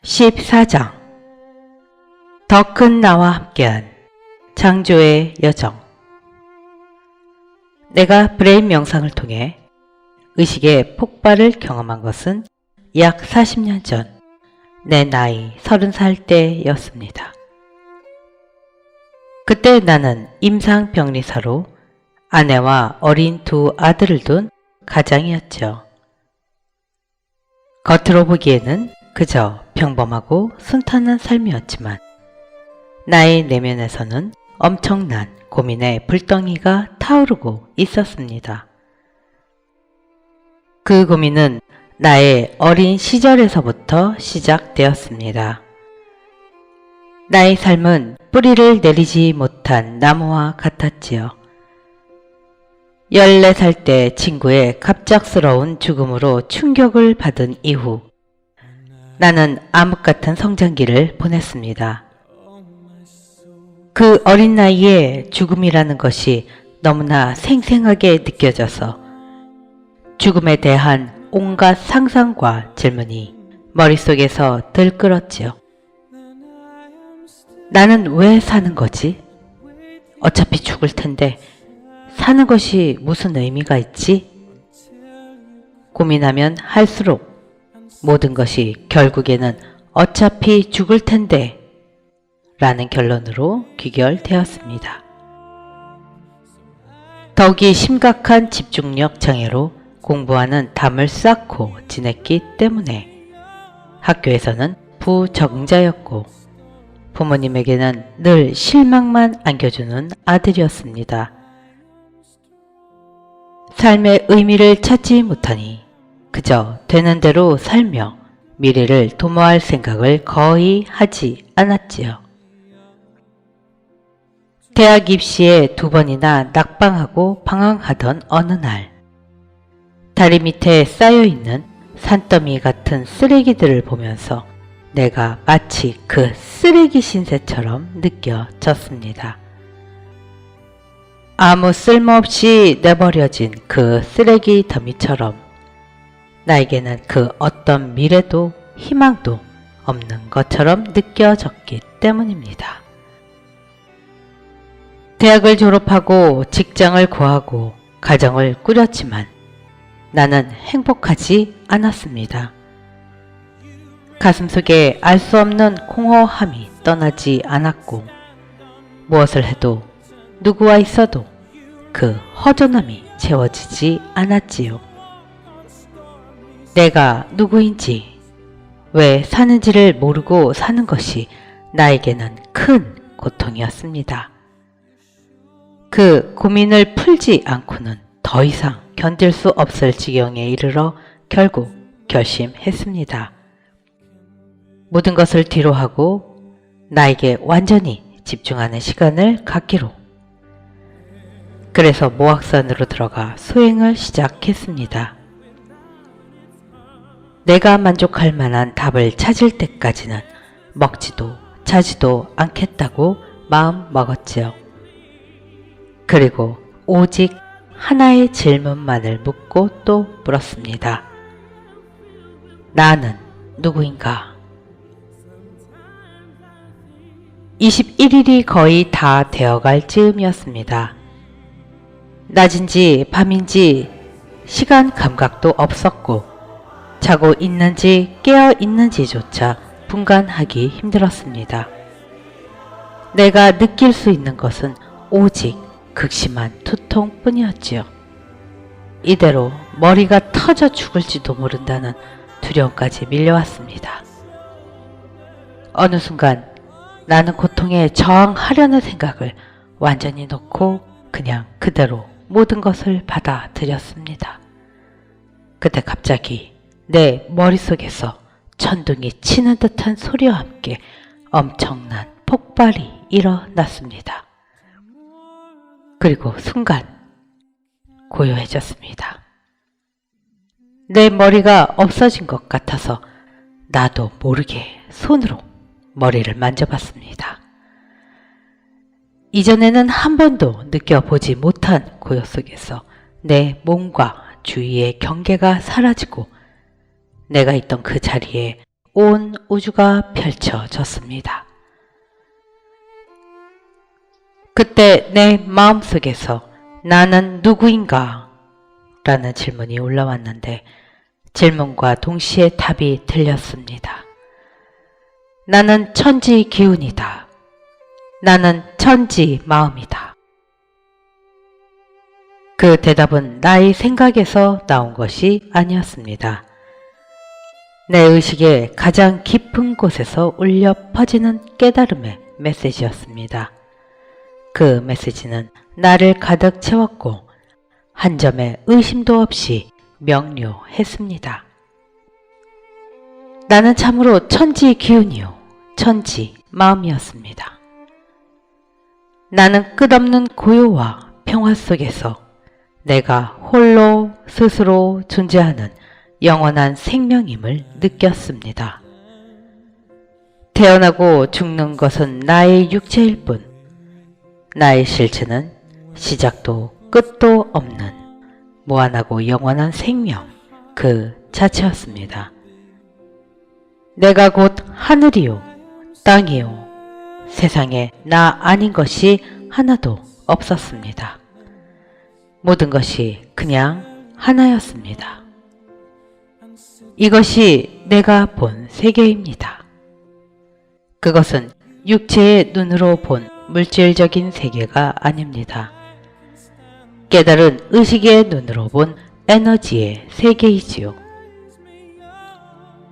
14장 더 큰 나와 함께한 창조의 여정. 내가 브레인 명상을 통해 의식의 폭발을 경험한 것은 약 40년 전 내 나이 30살 때였습니다. 그때 나는 임상병리사로 아내와 어린 두 아들을 둔 가장이었죠. 겉으로 보기에는 그저 평범하고 순탄한 삶이었지만 나의 내면에서는 엄청난 고민의 불덩이가 타오르고 있었습니다. 그 고민은 나의 어린 시절에서부터 시작되었습니다. 나의 삶은 뿌리를 내리지 못한 나무와 같았지요. 14살 때 친구의 갑작스러운 죽음으로 충격을 받은 이후 나는 암흑 같은 성장기를 보냈습니다. 그 어린 나이에 죽음이라는 것이 너무나 생생하게 느껴져서 죽음에 대한 온갖 상상과 질문이 머릿속에서 들끓었지요. 나는 왜 사는 거지? 어차피 죽을 텐데 사는 것이 무슨 의미가 있지? 고민하면 할수록 모든 것이 결국에는 어차피 죽을 텐데 라는 결론으로 귀결되었습니다. 더욱이 심각한 집중력 장애로 공부하는 담을 쌓고 지냈기 때문에 학교에서는 부적응자였고 부모님에게는 늘 실망만 안겨주는 아들이었습니다. 삶의 의미를 찾지 못하니 그저 되는 대로 살며 미래를 도모할 생각을 거의 하지 않았지요. 대학 입시에 2번이나 낙방하고 방황하던 어느 날 다리 밑에 쌓여있는 산더미 같은 쓰레기들을 보면서 내가 마치 그 쓰레기 신세처럼 느껴졌습니다. 아무 쓸모없이 내버려진 그 쓰레기 더미처럼 나에게는 그 어떤 미래도 희망도 없는 것처럼 느껴졌기 때문입니다. 대학을 졸업하고 직장을 구하고 가정을 꾸렸지만 나는 행복하지 않았습니다. 가슴속에 알 수 없는 공허함이 떠나지 않았고 무엇을 해도 누구와 있어도 그 허전함이 채워지지 않았지요. 내가 누구인지 왜 사는지를 모르고 사는 것이 나에게는 큰 고통이었습니다. 그 고민을 풀지 않고는 더 이상 견딜 수 없을 지경에 이르러 결국 결심했습니다. 모든 것을 뒤로하고 나에게 완전히 집중하는 시간을 갖기로. 그래서 모악산으로 들어가 수행을 시작했습니다. 내가 만족할 만한 답을 찾을 때까지는 먹지도 자지도 않겠다고 마음 먹었지요. 그리고 오직 하나의 질문만을 묻고 또 물었습니다. 나는 누구인가? 21일이 거의 다 되어갈 즈음이었습니다. 낮인지 밤인지 시간 감각도 없었고 자고 있는지 깨어 있는지조차 분간하기 힘들었습니다. 내가 느낄 수 있는 것은 오직 극심한 두통뿐이었지요. 이대로 머리가 터져 죽을지도 모른다는 두려움까지 밀려왔습니다. 어느 순간 나는 고통에 저항하려는 생각을 완전히 놓고 그냥 그대로 모든 것을 받아들였습니다. 그때 갑자기 내 머릿속에서 천둥이 치는 듯한 소리와 함께 엄청난 폭발이 일어났습니다. 그리고 순간 고요해졌습니다. 내 머리가 없어진 것 같아서 나도 모르게 손으로 머리를 만져봤습니다. 이전에는 한 번도 느껴보지 못한 고요 속에서 내 몸과 주위의 경계가 사라지고 내가 있던 그 자리에 온 우주가 펼쳐졌습니다. 그때 내 마음속에서 나는 누구인가? 라는 질문이 올라왔는데 질문과 동시에 답이 들렸습니다. 나는 천지 기운이다. 나는 천지 마음이다. 그 대답은 나의 생각에서 나온 것이 아니었습니다. 내 의식의 가장 깊은 곳에서 울려 퍼지는 깨달음의 메시지였습니다. 그 메시지는 나를 가득 채웠고 한 점의 의심도 없이 명료했습니다. 나는 참으로 천지 기운이요 천지 마음이었습니다. 나는 끝없는 고요와 평화 속에서 내가 홀로 스스로 존재하는 영원한 생명임을 느꼈습니다. 태어나고 죽는 것은 나의 육체일 뿐 나의 실체는 시작도 끝도 없는 무한하고 영원한 생명 그 자체였습니다. 내가 곧 하늘이요 땅이요 세상에 나 아닌 것이 하나도 없었습니다. 모든 것이 그냥 하나였습니다. 이것이 내가 본 세계입니다. 그것은 육체의 눈으로 본 물질적인 세계가 아닙니다. 깨달은 의식의 눈으로 본 에너지의 세계이지요.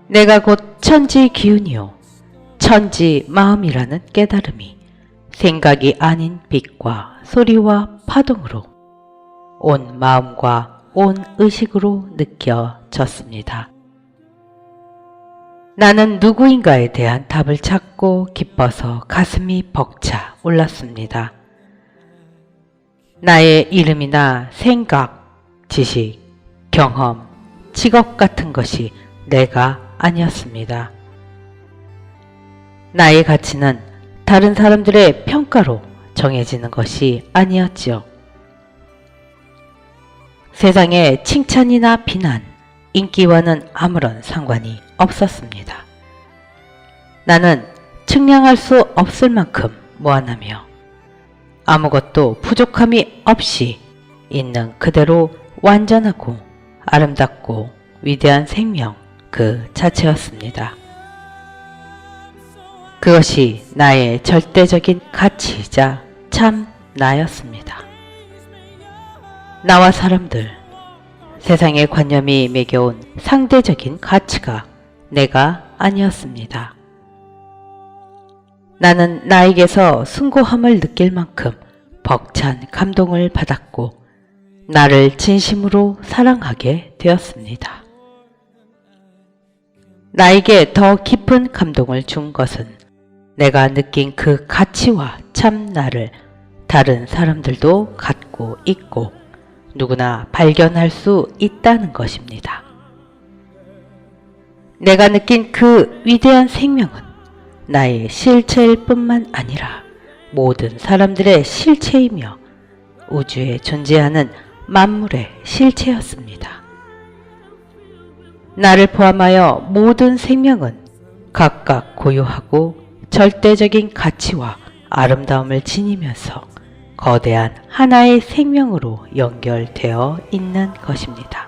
내가 곧 천지 기운이요 천지 마음이라는 깨달음이 생각이 아닌 빛과 소리와 파동으로 온 마음과 온 의식으로 느껴졌습니다. 나는 누구인가에 대한 답을 찾고 기뻐서 가슴이 벅차 올랐습니다. 나의 이름이나 생각, 지식, 경험, 직업 같은 것이 내가 아니었습니다. 나의 가치는 다른 사람들의 평가로 정해지는 것이 아니었지요. 세상의 칭찬이나 비난, 인기와는 아무런 상관이 없었습니다. 나는 측량할 수 없을 만큼 무한하며 아무것도 부족함이 없이 있는 그대로 완전하고 아름답고 위대한 생명 그 자체였습니다. 그것이 나의 절대적인 가치이자 참 나였습니다. 나와 사람들, 세상의 관념이 매겨온 상대적인 가치가 내가 아니었습니다. 나는 나에게서 숭고함을 느낄 만큼 벅찬 감동을 받았고 나를 진심으로 사랑하게 되었습니다. 나에게 더 깊은 감동을 준 것은 내가 느낀 그 가치와 참 나를 다른 사람들도 갖고 있고 누구나 발견할 수 있다는 것입니다. 내가 느낀 그 위대한 생명은 나의 실체일 뿐만 아니라 모든 사람들의 실체이며 우주에 존재하는 만물의 실체였습니다. 나를 포함하여 모든 생명은 각각 고유하고 절대적인 가치와 아름다움을 지니면서 거대한 하나의 생명으로 연결되어 있는 것입니다.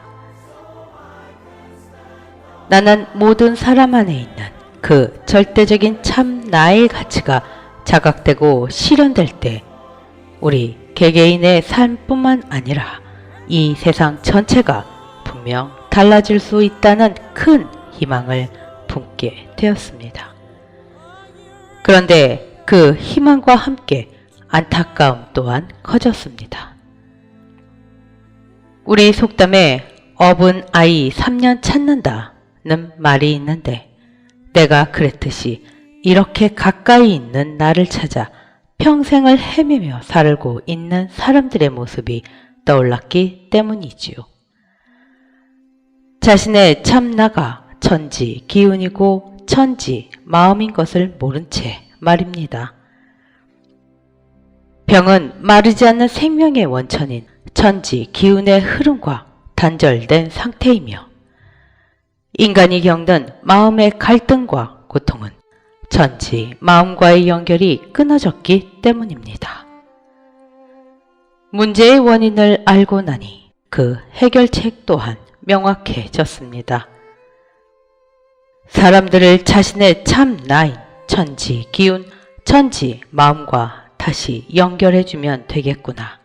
나는 모든 사람 안에 있는 그 절대적인 참 나의 가치가 자각되고 실현될 때 우리 개개인의 삶뿐만 아니라 이 세상 전체가 분명 달라질 수 있다는 큰 희망을 품게 되었습니다. 그런데 그 희망과 함께 안타까움 또한 커졌습니다. 우리 속담에 업은 아이 3년 찾는다는 말이 있는데 내가 그랬듯이 이렇게 가까이 있는 나를 찾아 평생을 헤매며 살고 있는 사람들의 모습이 떠올랐기 때문이지요. 자신의 참 나가 천지 기운이고 천지 마음인 것을 모른 채 말입니다. 병은 마르지 않는 생명의 원천인 천지 기운의 흐름과 단절된 상태이며 인간이 겪는 마음의 갈등과 고통은 전지 마음과의 연결이 끊어졌기 때문입니다. 문제의 원인을 알고 나니 그 해결책 또한 명확해졌습니다. 사람들을 자신의 참 나인, 천지 기운, 천지 마음과 다시 연결해주면 되겠구나.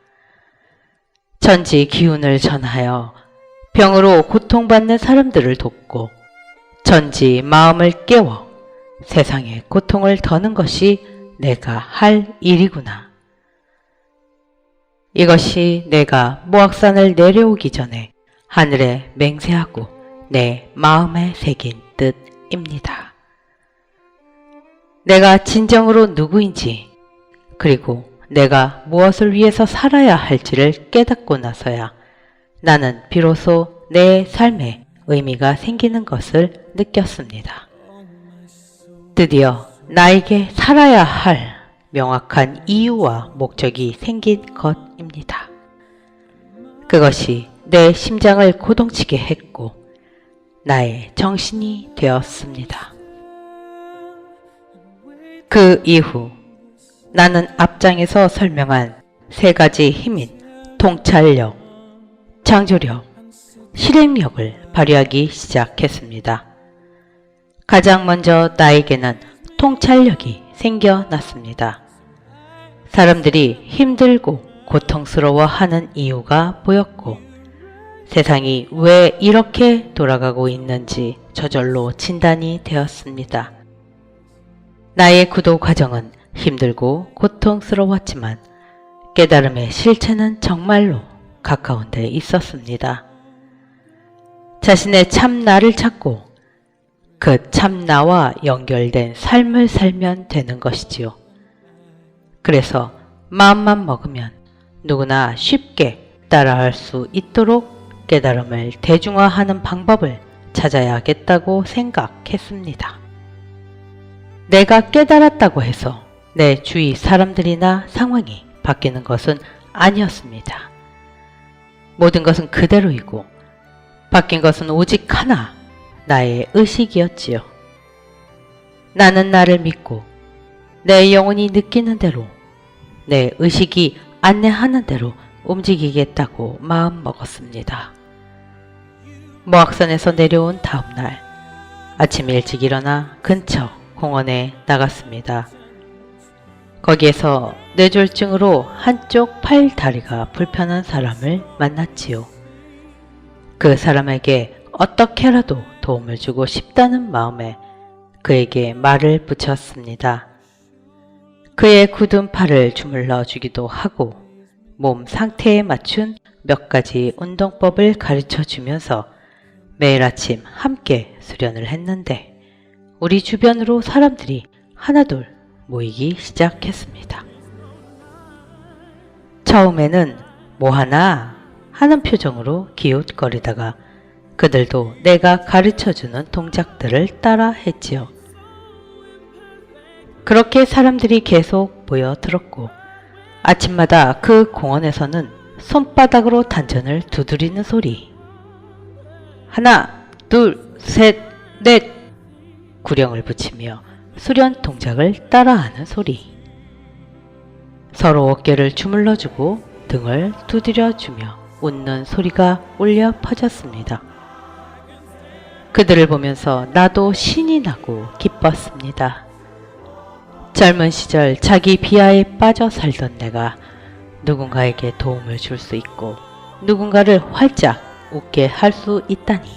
천지 기운을 전하여 병으로 고통받는 사람들을 돕고 천지 마음을 깨워 세상의 고통을 더는 것이 내가 할 일이구나. 이것이 내가 모악산을 내려오기 전에 하늘에 맹세하고 내 마음에 새긴 뜻입니다. 내가 진정으로 누구인지, 그리고 내가 무엇을 위해서 살아야 할지를 깨닫고 나서야 나는 비로소 내 삶에 의미가 생기는 것을 느꼈습니다. 드디어 나에게 살아야 할 명확한 이유와 목적이 생긴 것입니다. 그것이 내 심장을 고동치게 했고 나의 정신이 되었습니다. 그 이후 나는 앞장에서 설명한 세 가지 힘인 통찰력, 창조력, 실행력을 발휘하기 시작했습니다. 가장 먼저 나에게는 통찰력이 생겨났습니다. 사람들이 힘들고 고통스러워하는 이유가 보였고 세상이 왜 이렇게 돌아가고 있는지 저절로 진단이 되었습니다. 나의 구도 과정은 힘들고 고통스러웠지만 깨달음의 실체는 정말로 가까운 데 있었습니다. 자신의 참 나를 찾고 그 참 나와 연결된 삶을 살면 되는 것이지요. 그래서 마음만 먹으면 누구나 쉽게 따라할 수 있도록 깨달음을 대중화하는 방법을 찾아야겠다고 생각했습니다. 내가 깨달았다고 해서 내 주위 사람들이나 상황이 바뀌는 것은 아니었습니다. 모든 것은 그대로이고 바뀐 것은 오직 하나, 나의 의식이었지요. 나는 나를 믿고 내 영혼이 느끼는 대로, 내 의식이 안내하는 대로 움직이겠다고 마음먹었습니다. 모악산에서 내려온 다음날 아침 일찍 일어나 근처 공원에 나갔습니다. 거기에서 뇌졸중으로 한쪽 팔 다리가 불편한 사람을 만났지요. 그 사람에게 어떻게라도 도움을 주고 싶다는 마음에 그에게 말을 붙였습니다. 그의 굳은 팔을 주물러 주기도 하고 몸 상태에 맞춘 몇 가지 운동법을 가르쳐 주면서 매일 아침 함께 수련을 했는데 우리 주변으로 사람들이 하나둘 모이기 시작했습니다. 처음에는 뭐하나 하는 표정으로 기웃거리다가 그들도 내가 가르쳐주는 동작들을 따라 했지요. 그렇게 사람들이 계속 모여들었고 아침마다 그 공원에서는 손바닥으로 단전을 두드리는 소리, 하나, 둘, 셋, 넷 구령을 붙이며 수련 동작을 따라하는 소리, 서로 어깨를 주물러주고 등을 두드려주며 웃는 소리가 울려 퍼졌습니다. 그들을 보면서 나도 신이 나고 기뻤습니다. 젊은 시절 자기 비하에 빠져 살던 내가 누군가에게 도움을 줄 수 있고 누군가를 활짝 웃게 할 수 있다니,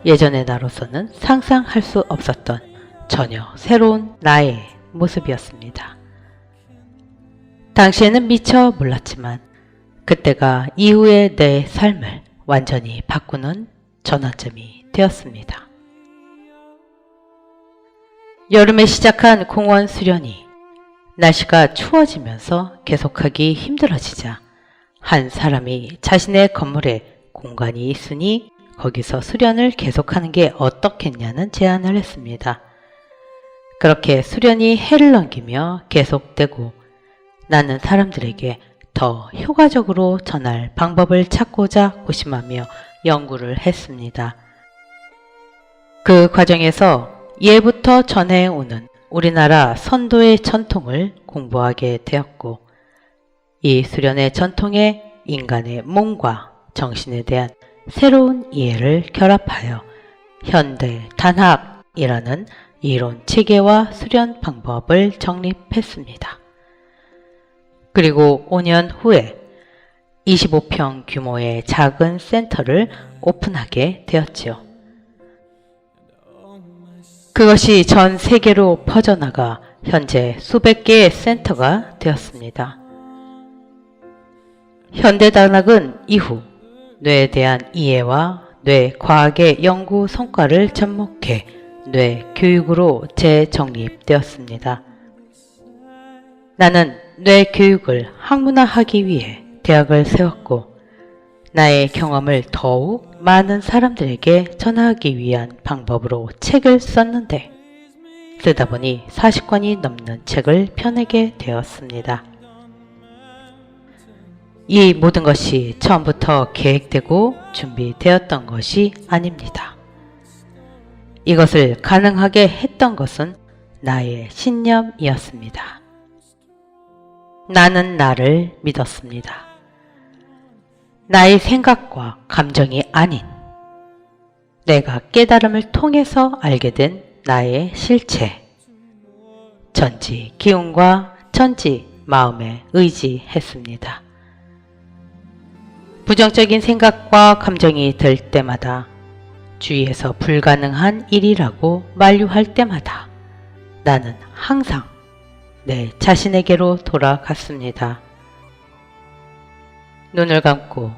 예전의 나로서는 상상할 수 없었던 전혀 새로운 나의 모습이었습니다. 당시에는 미처 몰랐지만 그때가 이후의 내 삶을 완전히 바꾸는 전환점이 되었습니다. 여름에 시작한 공원 수련이 날씨가 추워지면서 계속하기 힘들어지자 한 사람이 자신의 건물에 공간이 있으니 거기서 수련을 계속하는 게 어떻겠냐는 제안을 했습니다. 그렇게 수련이 해를 넘기며 계속되고 나는 사람들에게 더 효과적으로 전할 방법을 찾고자 고심하며 연구를 했습니다. 그 과정에서 예부터 전해오는 우리나라 선도의 전통을 공부하게 되었고, 이 수련의 전통에 인간의 몸과 정신에 대한 새로운 이해를 결합하여 현대 단학이라는 이론 체계와 수련 방법을 정립했습니다. 그리고 5년 후에 25평 규모의 작은 센터를 오픈하게 되었지요. 그것이 전 세계로 퍼져나가 현재 수백 개의 센터가 되었습니다. 현대단학은 이후 뇌에 대한 이해와 뇌 과학의 연구 성과를 접목해 뇌 교육으로 재정립되었습니다. 나는 뇌 교육을 학문화하기 위해 대학을 세웠고, 나의 경험을 더욱 많은 사람들에게 전하기 위한 방법으로 책을 썼는데, 쓰다 보니 40권이 넘는 책을 펴내게 되었습니다. 이 모든 것이 처음부터 계획되고 준비되었던 것이 아닙니다. 이것을 가능하게 했던 것은 나의 신념이었습니다. 나는 나를 믿었습니다. 나의 생각과 감정이 아닌 내가 깨달음을 통해서 알게 된 나의 실체, 전지 기운과 전지 마음에 의지했습니다. 부정적인 생각과 감정이 들 때마다, 주위에서 불가능한 일이라고 만류할 때마다 나는 항상 내 자신에게로 돌아갔습니다. 눈을 감고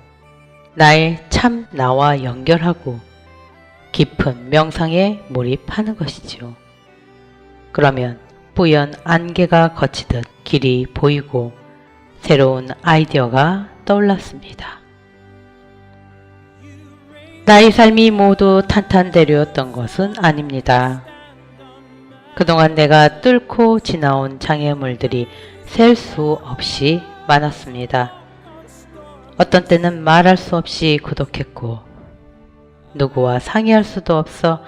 나의 참 나와 연결하고 깊은 명상에 몰입하는 것이지요. 그러면 뿌연 안개가 거치듯 길이 보이고 새로운 아이디어가 떠올랐습니다. 나의 삶이 모두 탄탄대로였던 것은 아닙니다. 그동안 내가 뚫고 지나온 장애물들이 셀 수 없이 많았습니다. 어떤 때는 말할 수 없이 고독했고, 누구와 상의할 수도 없어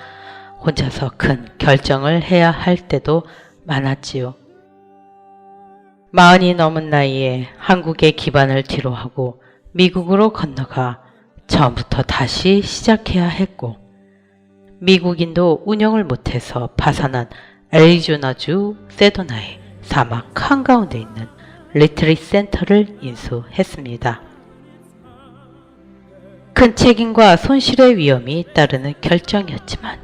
혼자서 큰 결정을 해야 할 때도 많았지요. 40이 넘은 나이에 한국의 기반을 뒤로하고 미국으로 건너가 처음부터 다시 시작해야 했고, 미국인도 운영을 못해서 파산한 애리조나주 세도나의 사막 한가운데 있는 리트릿 센터를 인수했습니다. 큰 책임과 손실의 위험이 따르는 결정이었지만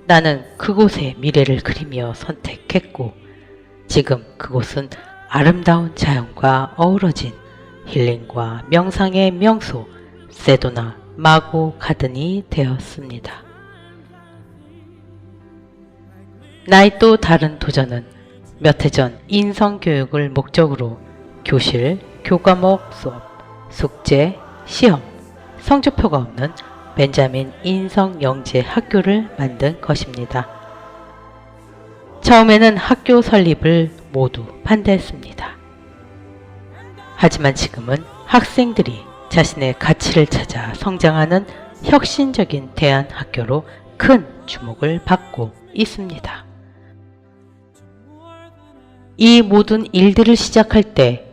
나는 그곳의 미래를 그리며 선택했고, 지금 그곳은 아름다운 자연과 어우러진 힐링과 명상의 명소 세도나 마고 가든이 되었습니다. 나의 또 다른 도전은 몇 해 전 인성교육을 목적으로 교실, 교과목 수업, 숙제, 시험, 성적표가 없는 벤자민 인성영재 학교를 만든 것입니다. 처음에는 학교 설립을 모두 반대했습니다. 하지만 지금은 학생들이 자신의 가치를 찾아 성장하는 혁신적인 대안학교로 큰 주목을 받고 있습니다. 이 모든 일들을 시작할 때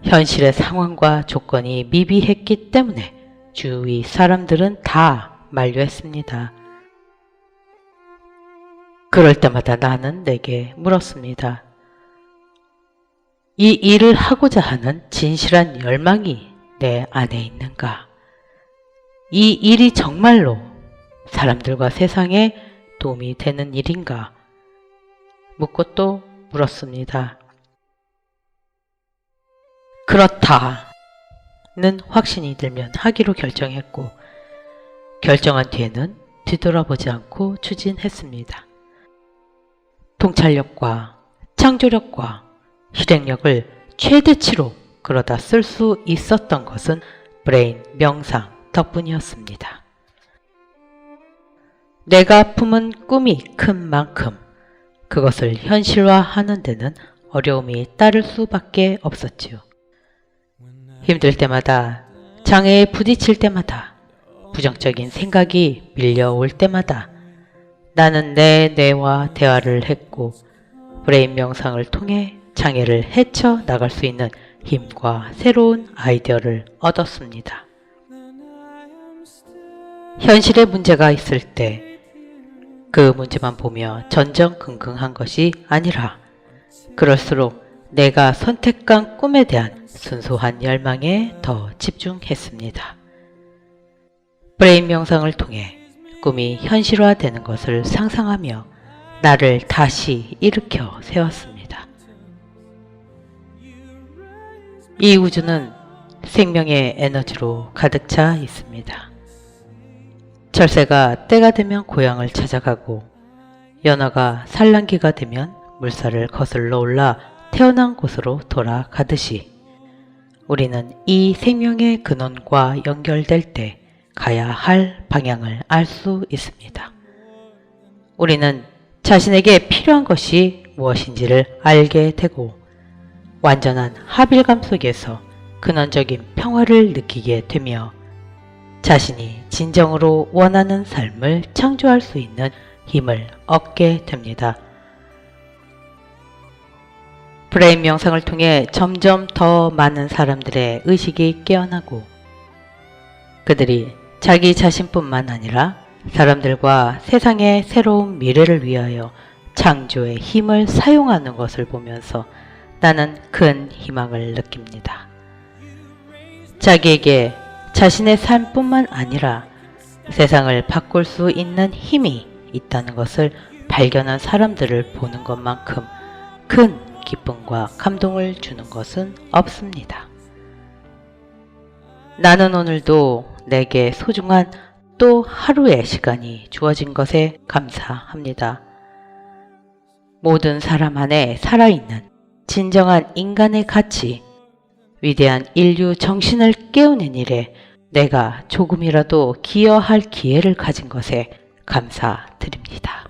현실의 상황과 조건이 미비했기 때문에 주위 사람들은 다 만류했습니다. 그럴 때마다 나는 내게 물었습니다. 이 일을 하고자 하는 진실한 열망이 내 안에 있는가? 이 일이 정말로 사람들과 세상에 도움이 되는 일인가? 묻고 또 물었습니다. 그렇다는 확신이 들면 하기로 결정했고, 결정한 뒤에는 뒤돌아보지 않고 추진했습니다. 통찰력과 창조력과 실행력을 최대치로 그러다 쓸 수 있었던 것은 브레인 명상 덕분이었습니다. 내가 품은 꿈이 큰 만큼 그것을 현실화하는 데는 어려움이 따를 수밖에 없었지요. 힘들 때마다, 장애에 부딪힐 때마다, 부정적인 생각이 밀려올 때마다 나는 내 뇌와 대화를 했고 브레인 명상을 통해 장애를 헤쳐 나갈 수 있는 힘과 새로운 아이디어를 얻었습니다. 현실에 문제가 있을 때 그 문제만 보며 전전긍긍한 것이 아니라 그럴수록 내가 선택한 꿈에 대한 순수한 열망에 더 집중했습니다. 브레인 명상을 통해 꿈이 현실화되는 것을 상상하며 나를 다시 일으켜 세웠습니다. 이 우주는 생명의 에너지로 가득 차 있습니다. 철새가 때가 되면 고향을 찾아가고 연어가 산란기가 되면 물살을 거슬러 올라 태어난 곳으로 돌아가듯이 우리는 이 생명의 근원과 연결될 때 가야 할 방향을 알 수 있습니다. 우리는 자신에게 필요한 것이 무엇인지를 알게 되고 완전한 합일감 속에서 근원적인 평화를 느끼게 되며 자신이 진정으로 원하는 삶을 창조할 수 있는 힘을 얻게 됩니다. 브레인 명상을 통해 점점 더 많은 사람들의 의식이 깨어나고 그들이 자기 자신뿐만 아니라 사람들과 세상의 새로운 미래를 위하여 창조의 힘을 사용하는 것을 보면서 나는 큰 희망을 느낍니다. 자기에게 자신의 삶뿐만 아니라 세상을 바꿀 수 있는 힘이 있다는 것을 발견한 사람들을 보는 것만큼 큰 기쁨과 감동을 주는 것은 없습니다. 나는 오늘도 내게 소중한 또 하루의 시간이 주어진 것에 감사합니다. 모든 사람 안에 살아있는 진정한 인간의 가치, 위대한 인류 정신을 깨우는 일에 내가 조금이라도 기여할 기회를 가진 것에 감사드립니다.